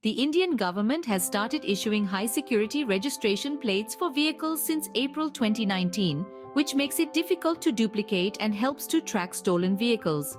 The Indian government has started issuing high-security registration plates for vehicles since April 2019, which makes it difficult to duplicate and helps to track stolen vehicles.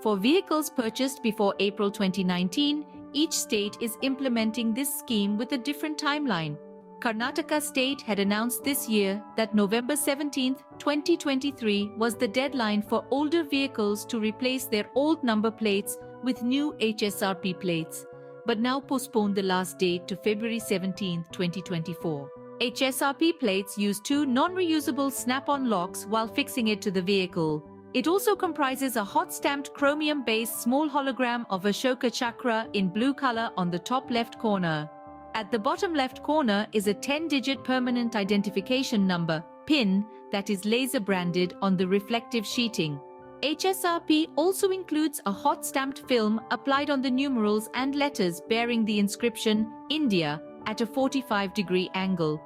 For vehicles purchased before April 2019, each state is implementing this scheme with a different timeline. Karnataka state had announced this year that November 17, 2023 was the deadline for older vehicles to replace their old number plates with new HSRP plates, but now postponed the last date to February 17, 2024. HSRP plates use two non-reusable snap-on locks while fixing it to the vehicle. It also comprises a hot-stamped chromium-based small hologram of Ashoka Chakra in blue color on the top left corner. At the bottom left corner is a 10-digit permanent identification number, PIN, that is laser branded on the reflective sheeting. HSRP also includes a hot-stamped film applied on the numerals and letters bearing the inscription, India, at a 45-degree angle.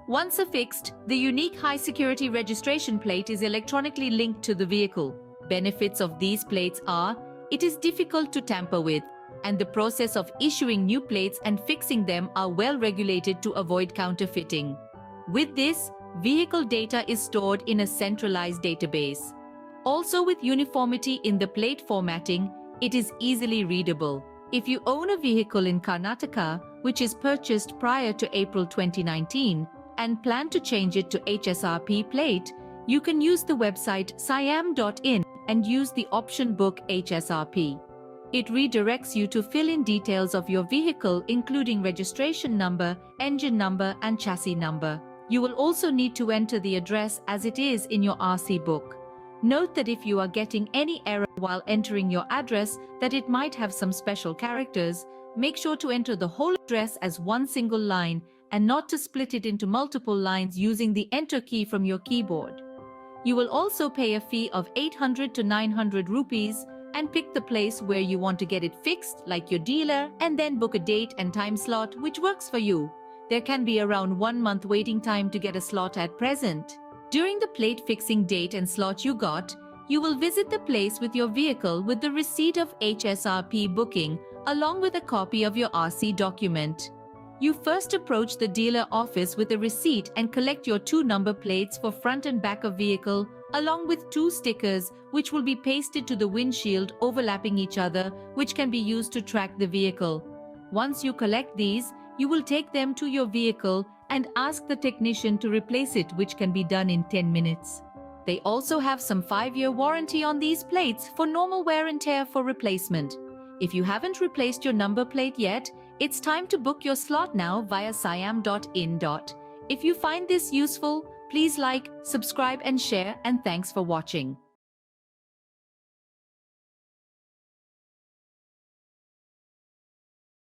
Once affixed, the unique high-security registration plate is electronically linked to the vehicle. Benefits of these plates are, it is difficult to tamper with, and the process of issuing new plates and fixing them are well regulated to avoid counterfeiting. With this, vehicle data is stored in a centralized database. Also, with uniformity in the plate formatting, it is easily readable. If you own a vehicle in Karnataka, which is purchased prior to April 2019, and plan to change it to HSRP plate, you can use the website siam.in and use the option Book HSRP. It redirects you to fill in details of your vehicle, including registration number, engine number, and chassis number. You will also need to enter the address as it is in your RC book. Note that if you are getting any error while entering your address, that it might have some special characters. Make sure to enter the whole address as one single line and not to split it into multiple lines using the Enter key from your keyboard. You will also pay a fee of 800 to 900 rupees and pick the place where you want to get it fixed, like your dealer, and then book a date and time slot which works for you. There can be around 1 month waiting time to get a slot at present. During the plate fixing date and slot you got, you will visit the place with your vehicle with the receipt of HSRP booking along with a copy of your RC document. You first approach the dealer office with a receipt and collect your 2 number plates for front and back of vehicle along with 2 stickers which will be pasted to the windshield overlapping each other, which can be used to track the vehicle. Once you collect these, you will take them to your vehicle and ask the technician to replace it, which can be done in 10 minutes. They also have some 5-year warranty on these plates for normal wear and tear for replacement. If you haven't replaced your number plate yet, it's time to book your slot now via siam.in. If you find this useful, please like, subscribe and share, and thanks for watching.